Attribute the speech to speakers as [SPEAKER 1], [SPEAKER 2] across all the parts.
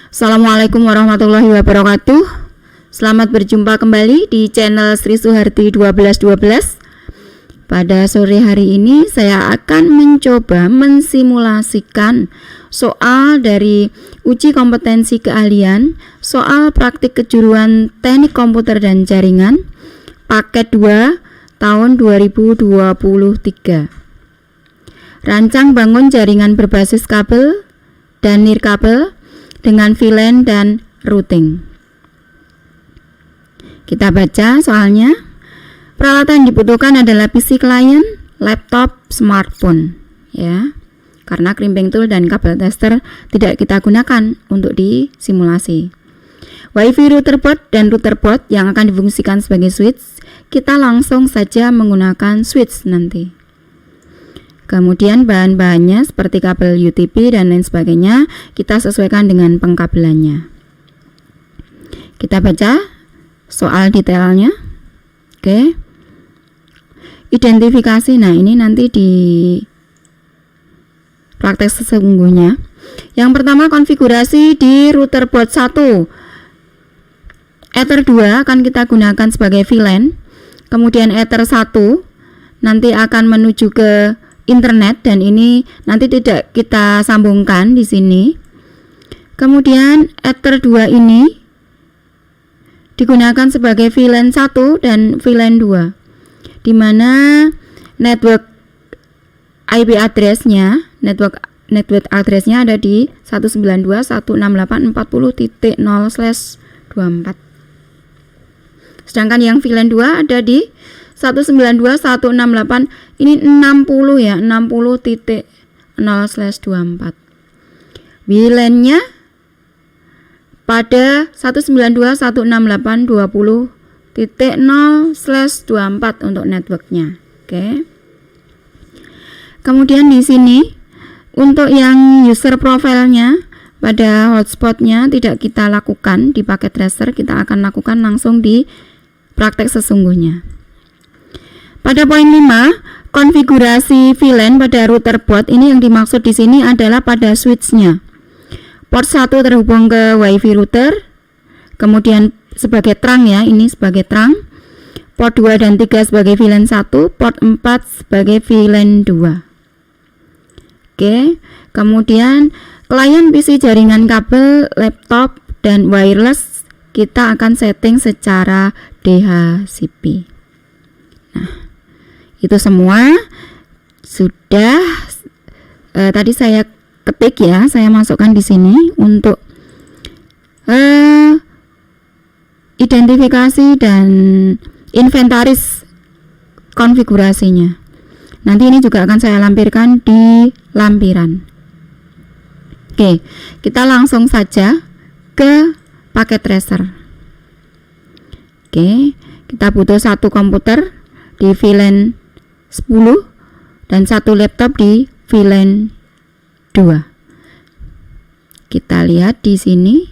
[SPEAKER 1] Assalamualaikum warahmatullahi wabarakatuh. Selamat berjumpa kembali di channel Sri Suharti 1212. Pada sore hari ini saya akan mencoba mensimulasikan soal dari uji kompetensi keahlian, soal praktik kejuruan teknik komputer dan jaringan, paket 2 tahun 2023. Rancang bangun jaringan berbasis kabel dan nirkabel dengan VLAN dan routing. Kita baca soalnya. Peralatan yang dibutuhkan adalah PC client, laptop, smartphone, ya. Karena crimping tool dan kabel tester tidak kita gunakan untuk disimulasi. WiFi router board dan router board yang akan difungsikan sebagai switch, kita langsung saja menggunakan switch nanti. Kemudian bahan-bahannya seperti kabel UTP dan lain sebagainya kita sesuaikan dengan pengkabelannya. Kita baca soal detailnya. Oke. Identifikasi, nah ini nanti di praktek sesungguhnya. Yang pertama konfigurasi di router board 1. Ether 2 akan kita gunakan sebagai VLAN. Kemudian Ether 1 nanti akan menuju ke internet dan ini nanti tidak kita sambungkan di sini. Kemudian Ether 2 ini digunakan sebagai VLAN 1 dan VLAN 2, di mana network IP address-nya, network address-nya ada di 192.168.40.0/24. Sedangkan yang VLAN 2 ada di 192.168, ini 60 ya, 60.0/24. VLAN-nya pada 192.168.20.0/24 untuk networknya. Oke. Kemudian di sini untuk yang user profile-nya pada hotspot-nya tidak kita lakukan di paket tracer, kita akan lakukan langsung di praktek sesungguhnya. Pada poin 5, konfigurasi VLAN pada router board ini yang dimaksud di sini adalah pada switch-nya. Port 1 terhubung ke WiFi router, kemudian sebagai terang ya, ini sebagai terang. Port 2 dan 3 sebagai VLAN 1, port 4 sebagai VLAN 2. Oke, kemudian klien PC jaringan kabel, laptop, dan wireless kita akan setting secara DHCP. Nah, itu semua sudah tadi saya ketik ya, saya masukkan di sini untuk identifikasi dan inventaris konfigurasinya. Nanti ini juga akan saya lampirkan di lampiran. Oke, kita langsung saja ke paket tracer. Oke, kita butuh satu komputer di VLAN 10 dan satu laptop di VLAN 2. Kita lihat di sini.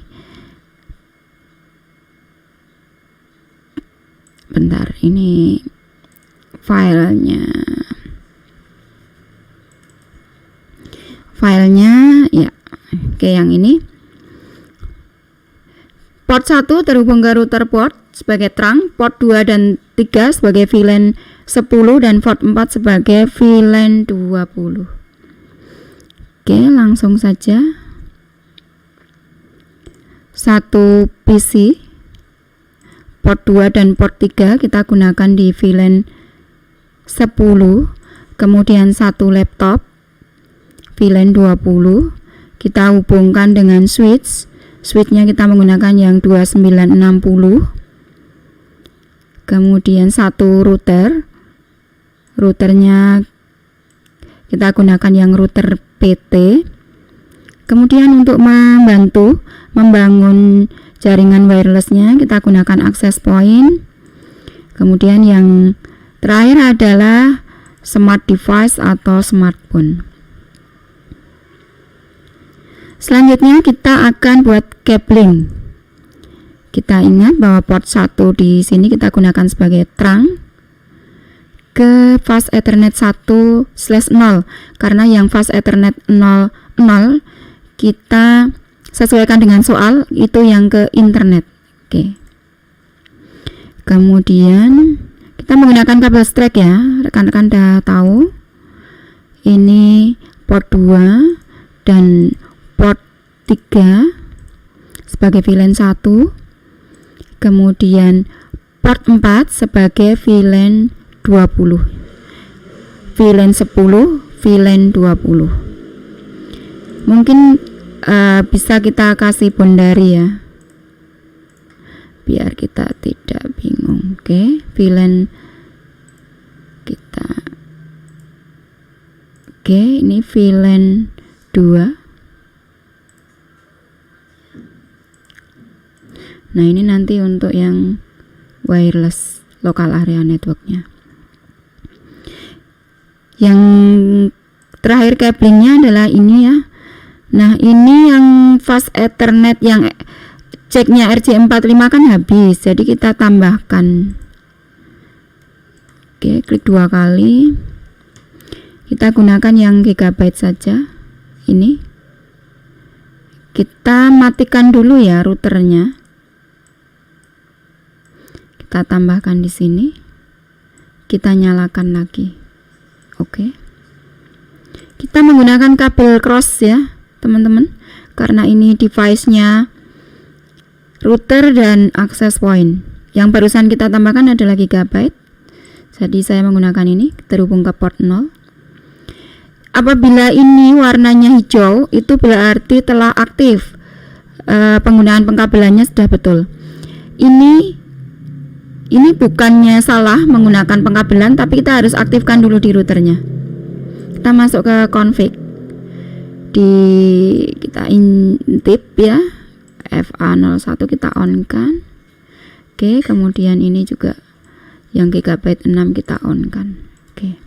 [SPEAKER 1] Bentar, ini filenya ya. Oke, yang ini. Port 1 terhubung ke router port sebagai terang, port 2 dan 3 sebagai VLAN 10 dan port 4 sebagai VLAN 20. Oke, langsung saja. Satu PC port 2 dan port 3 kita gunakan di VLAN 10, kemudian satu laptop VLAN 20 kita hubungkan dengan switchnya kita menggunakan yang 2960, kemudian satu routernya kita gunakan yang router PT. Kemudian untuk membantu membangun jaringan wirelessnya kita gunakan access point. Kemudian yang terakhir adalah smart device atau smartphone. Selanjutnya kita akan buat cabling. Kita ingat bahwa port 1 di sini kita gunakan sebagai terang ke fast ethernet 1/0, karena yang fast ethernet 0 kita sesuaikan dengan soal, itu yang ke internet. Oke. Kemudian kita menggunakan kabel strike ya, rekan-rekan udah tahu. Ini port 2 dan port 3 sebagai VLAN 1, kemudian port 4 sebagai VLAN 20, VLAN 10, VLAN 20. Mungkin bisa kita kasih bondari ya, biar kita tidak bingung. Oke, VLAN kita. Oke, ini VLAN 2. Nah, ini nanti untuk yang wireless local area networknya. Yang terakhir cablingnya adalah ini ya. Nah, ini yang fast ethernet yang jacknya RJ45 kan habis, jadi kita tambahkan. Oke, klik 2 kali. Kita gunakan yang gigabyte saja. Ini kita matikan dulu ya routernya. Kita tambahkan di sini. Kita nyalakan lagi. Oke. Kita menggunakan kabel cross ya, teman-teman. Karena ini device-nya router dan access point. Yang barusan kita tambahkan adalah gigabyte. Jadi saya menggunakan ini terhubung ke port 0. Apabila ini warnanya hijau, itu berarti telah aktif. Penggunaan pengkabelannya sudah betul. Ini bukannya salah menggunakan pengkabelan, tapi kita harus aktifkan dulu di routernya. Kita masuk ke config. Kita intip ya. FA01 kita on kan. Oke, kemudian ini juga yang gigabyte 6 kita on kan. Oke.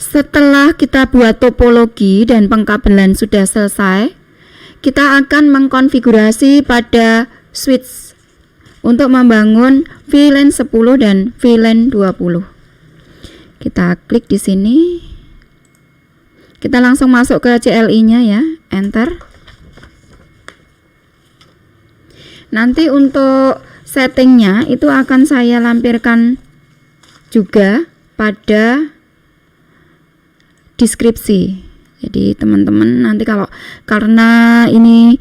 [SPEAKER 1] Setelah kita buat topologi dan pengkabelan sudah selesai, kita akan mengkonfigurasi pada switch untuk membangun VLAN 10 dan VLAN 20. Kita klik di sini. Kita langsung masuk ke CLI-nya ya, enter. Nanti untuk settingnya itu akan saya lampirkan juga pada deskripsi. Jadi teman-teman nanti karena ini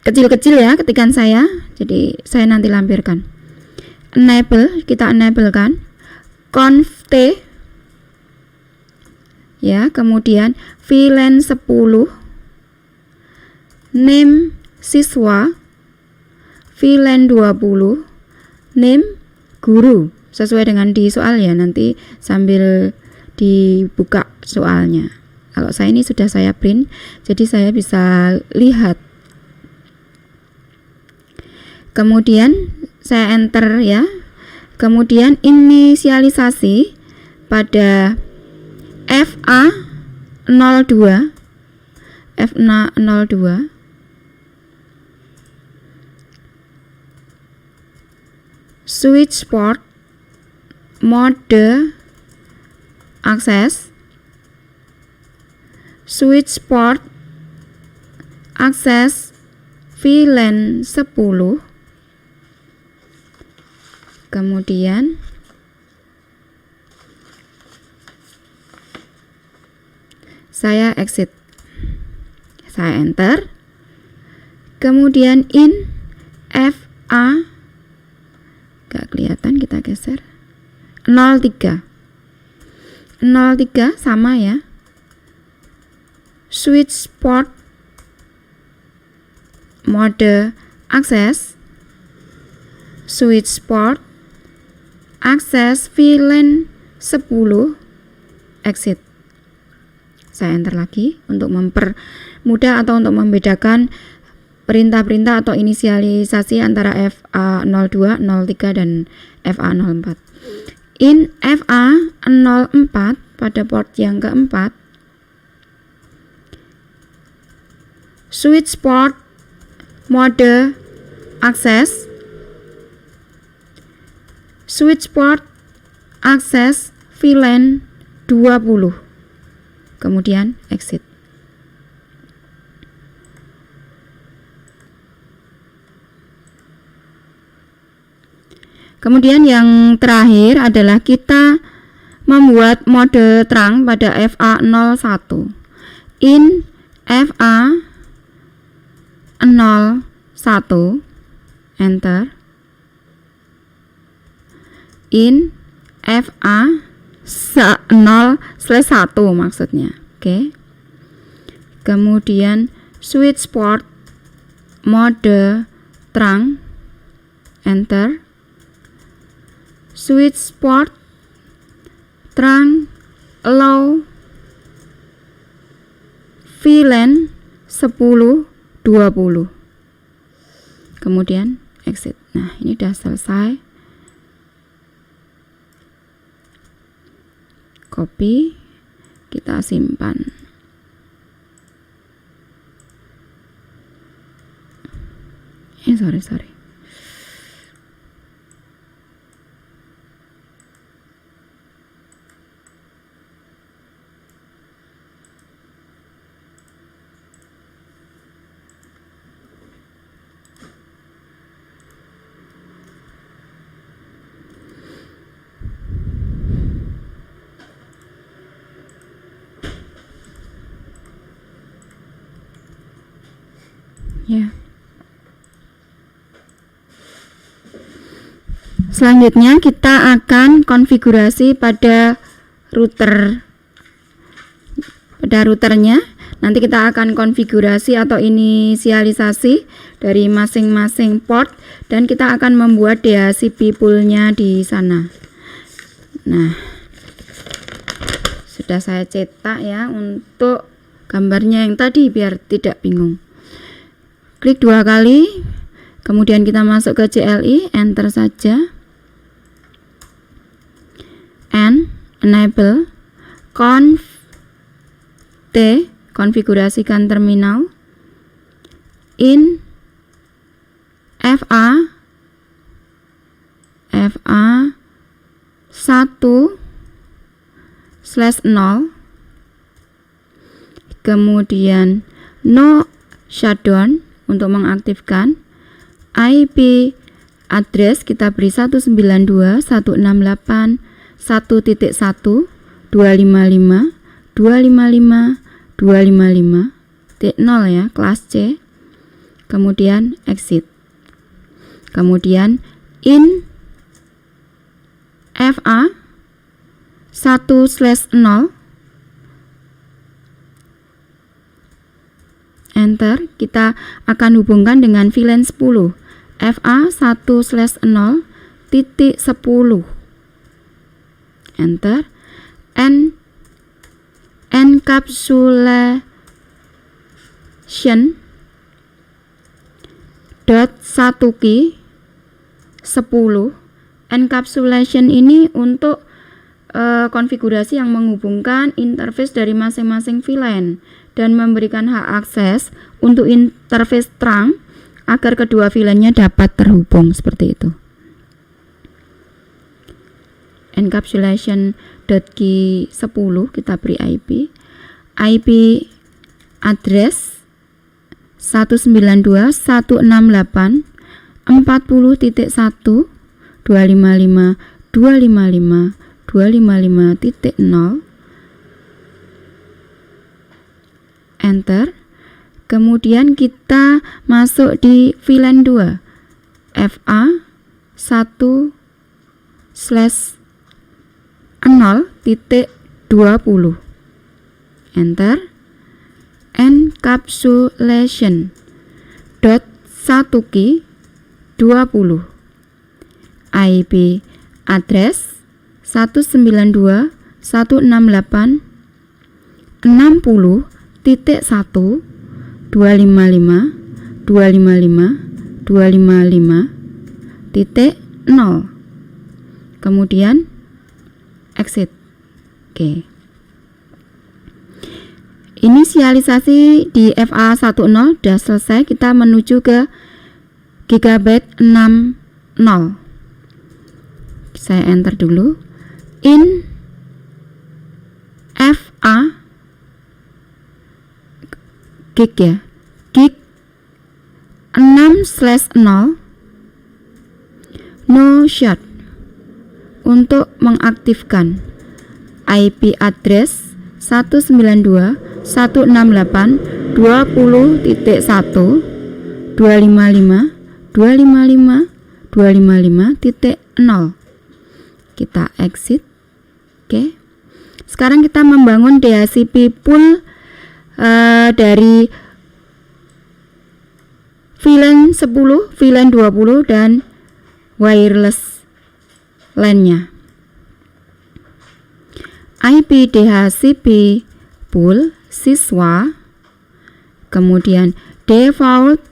[SPEAKER 1] kecil-kecil ya ketikan saya, jadi saya nanti lampirkan. Enable, kita enable kan. Conf T ya, kemudian VLAN 10, name siswa, VLAN 20, name guru, sesuai dengan di soal ya, nanti sambil dibuka soalnya. Kalau saya ini sudah saya print, jadi saya bisa lihat. Kemudian saya enter ya. Kemudian inisialisasi pada FA02, F02, switch port mode access, switch port access VLAN 10. Kemudian saya exit, saya enter. Kemudian in FA, gak kelihatan, kita geser 03 sama ya, switch port mode access, switch port access VLAN 10, exit. Saya enter lagi untuk mempermudah atau untuk membedakan perintah-perintah atau inisialisasi antara FA02, 03 dan FA04. In FA04 pada port yang keempat, switch port mode access, switch port access VLAN 20, kemudian exit. Kemudian yang terakhir adalah kita membuat mode terang pada FA01. In FA01, enter. In FA0/1 maksudnya. Oke. Kemudian switch port mode terang, enter. Switch port terang allow VLAN 10 20. Kemudian exit. Nah, ini udah selesai. Copy, kita simpan. Sorry. Ya. Selanjutnya kita akan konfigurasi pada router. Pada routernya nanti kita akan konfigurasi atau inisialisasi dari masing-masing port dan kita akan membuat DHCP poolnya di sana. Nah, sudah saya cetak ya untuk gambarnya yang tadi biar tidak bingung. Klik 2 kali, kemudian kita masuk ke CLI, enter saja, and enable conf T, konfigurasikan terminal, in FA 1/0, kemudian no shutdown untuk mengaktifkan. IP address kita beri 192.168.1.255.255.255.0 ya, kelas C. Kemudian exit. Kemudian in FA 1/0, enter. Kita akan hubungkan dengan VLAN 10 FA 1/0 titik 10, enter. Encapsulation .1 key 10. Encapsulation ini untuk konfigurasi yang menghubungkan interface dari masing-masing VLAN dan memberikan hak akses untuk interface terang agar kedua VLAN-nya dapat terhubung seperti itu. Encapsulation .key 10 kita beri IP address 192.168.4.255.255.255.0, enter. Kemudian kita masuk di VLAN 2 FA 1/0.20, enter. Encapsulation .1 key 20. IP address 192.168.255.255.255.0, kemudian exit. Oke. Inisialisasi di FA10 sudah selesai. Kita menuju ke Gigabyte 60. Saya enter dulu. In FA gig ya, gig 6/0 no shut untuk mengaktifkan IP address 192.168.20.1 255 255 255.0. Kita exit. Oke. Sekarang kita membangun DHCP pool dari VLAN 10, VLAN 20 dan wireless LAN-nya. IP DHCP pool siswa, kemudian default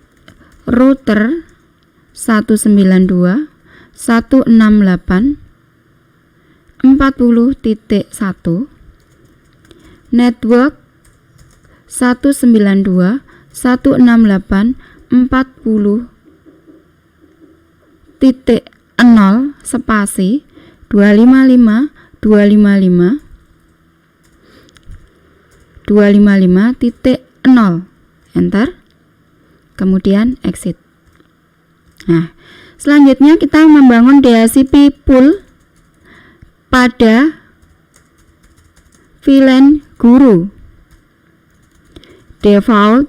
[SPEAKER 1] router 192.168.40.1 network 192.168.40.0 spasi 255 255.0 enter, kemudian exit. Nah, selanjutnya kita membangun DHCP pool pada VLAN guru. Default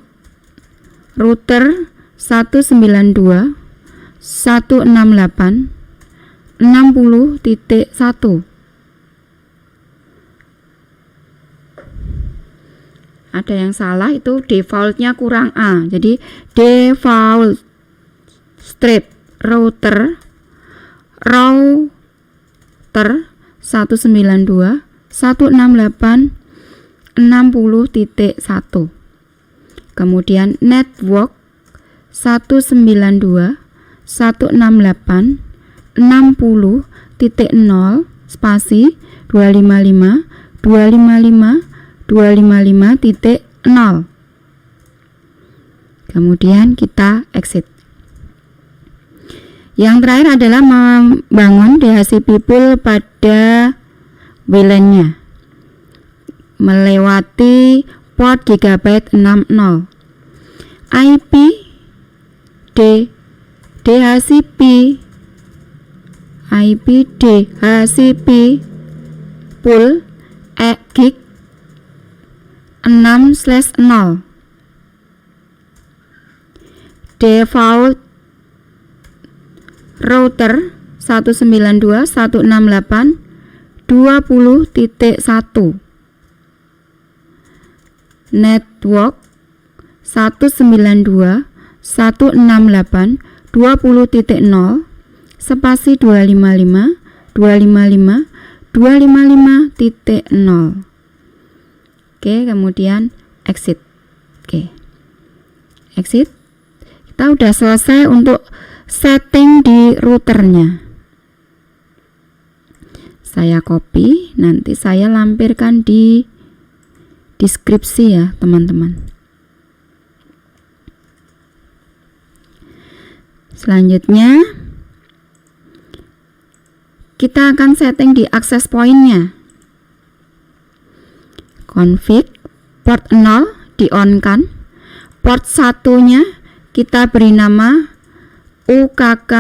[SPEAKER 1] router 192.168.60.1. Ada yang salah, itu defaultnya kurang A. Jadi default strip router 192.168.60.1. Kemudian network 192.168.60.0 spasi 255 255.0. Kemudian kita exit. Yang terakhir adalah membangun DHCP pool pada WLAN-nya melewati port GB 60. IP DHCP pool gig 6/0. Default router 192.168.20.1 network 192.168.20.0 spasi 255 255 255.0. Oke, kemudian exit. Oke, exit. Kita udah selesai untuk setting di routernya. Saya copy, nanti saya lampirkan di deskripsi ya teman-teman. Selanjutnya kita akan setting di access point-nya. Config port 0 di on kan. Port 1-nya kita beri nama UKK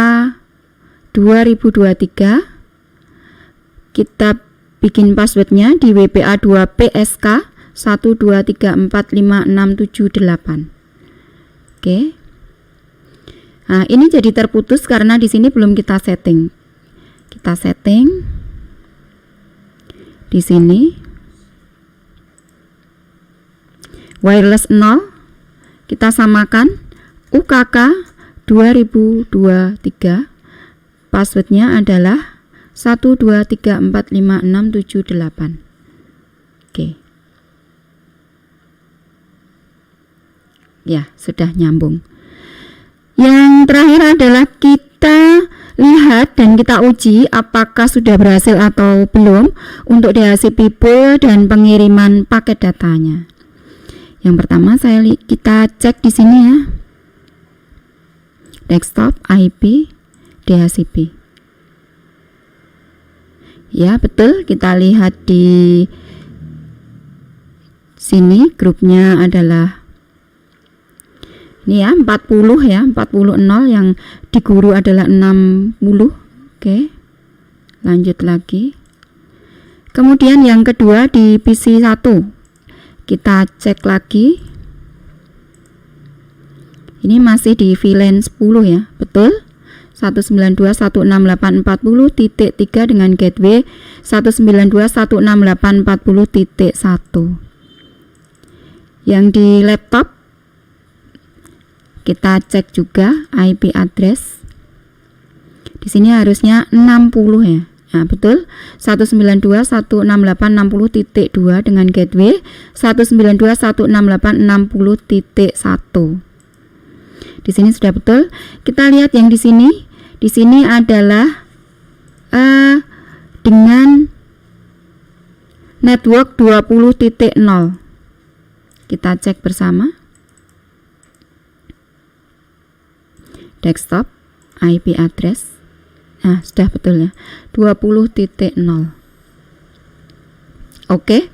[SPEAKER 1] 2023. Kita bikin passwordnya di WPA2PSK 123456778. Oke. Nah, ini jadi terputus karena di sini belum kita setting. Kita setting di sini. Wireless 0 kita samakan UKK 2023. Passwordnya adalah 123456778. Oke. Ya, sudah nyambung. Yang terakhir adalah kita lihat dan kita uji apakah sudah berhasil atau belum untuk DHCP pool dan pengiriman paket datanya. Yang pertama kita cek di sini ya. Desktop IP DHCP. Ya, betul, kita lihat di sini grupnya adalah ini ya, 40 ya, 40 0, yang di guru adalah 60. Oke. Lanjut lagi. Kemudian yang kedua di PC 1. Kita cek lagi. Ini masih di VLAN 10 ya, betul? 192.168.40.3 dengan gateway 192.168.40.1. Yang di laptop kita cek juga IP address. Di sini harusnya 60 ya. Nah, betul. 192.168.60.2 dengan gateway 192.168.60.1. Di sini sudah betul. Kita lihat yang di sini. Di sini adalah dengan network 20.0. Kita cek bersama. Desktop IP address. Nah, sudah betul ya. 20.0. Oke.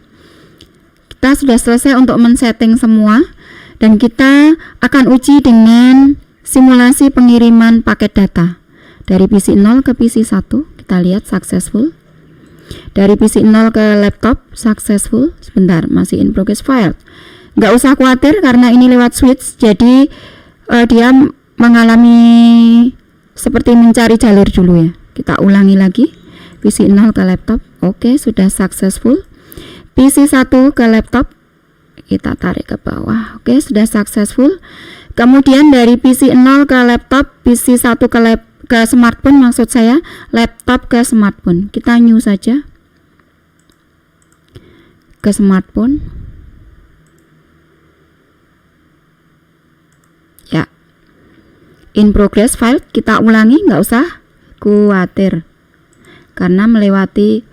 [SPEAKER 1] Kita sudah selesai untuk men-setting semua dan kita akan uji dengan simulasi pengiriman paket data. Dari PC 0 ke PC 1 kita lihat successful. Dari PC 0 ke laptop successful. Sebentar, masih in progress file. Nggak usah khawatir karena ini lewat switch, jadi dia mengalami seperti mencari jalur dulu ya. Kita ulangi lagi. PC 0 ke laptop. Oke, sudah successful. PC 1 ke laptop. Kita tarik ke bawah. Oke, sudah successful. Kemudian dari PC 0 ke laptop, PC 1 ke smartphone, maksud saya laptop ke smartphone. Kita new saja ke smartphone. Ya, in progress file. Kita ulangi, nggak usah khawatir karena melewati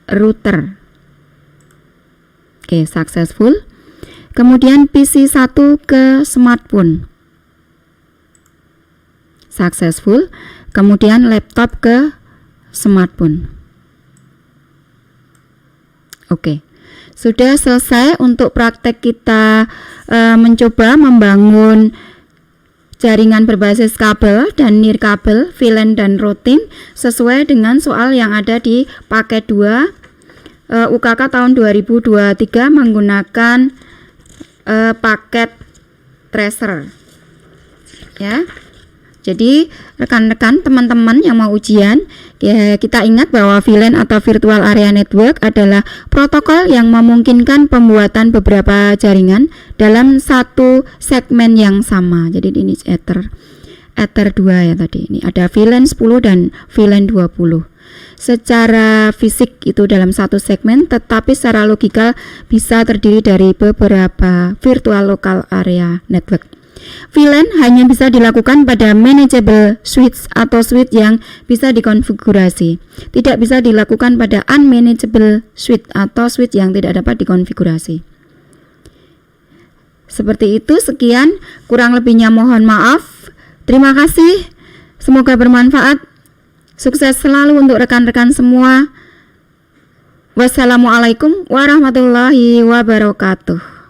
[SPEAKER 1] router. Oke, successful. Kemudian PC 1 ke smartphone successful. Kemudian laptop ke smartphone. Oke, sudah selesai untuk praktek kita mencoba membangun jaringan berbasis kabel dan nirkabel, VLAN dan routing sesuai dengan soal yang ada di paket 2 UKK tahun 2023 menggunakan paket tracer ya. Jadi rekan-rekan, teman-teman yang mau ujian, ya, kita ingat bahwa VLAN atau Virtual Area Network adalah protokol yang memungkinkan pembuatan beberapa jaringan dalam satu segmen yang sama. Jadi ini Ether 2 ya tadi. Ini ada VLAN 10 dan VLAN 20. Secara fisik itu dalam satu segmen, tetapi secara logikal bisa terdiri dari beberapa Virtual Local Area Network. VLAN hanya bisa dilakukan pada manageable switch atau switch yang bisa dikonfigurasi. Tidak bisa dilakukan pada unmanageable switch atau switch yang tidak dapat dikonfigurasi. Seperti itu, sekian, kurang lebihnya mohon maaf. Terima kasih. Semoga bermanfaat. Sukses selalu untuk rekan-rekan semua. Wassalamualaikum warahmatullahi wabarakatuh.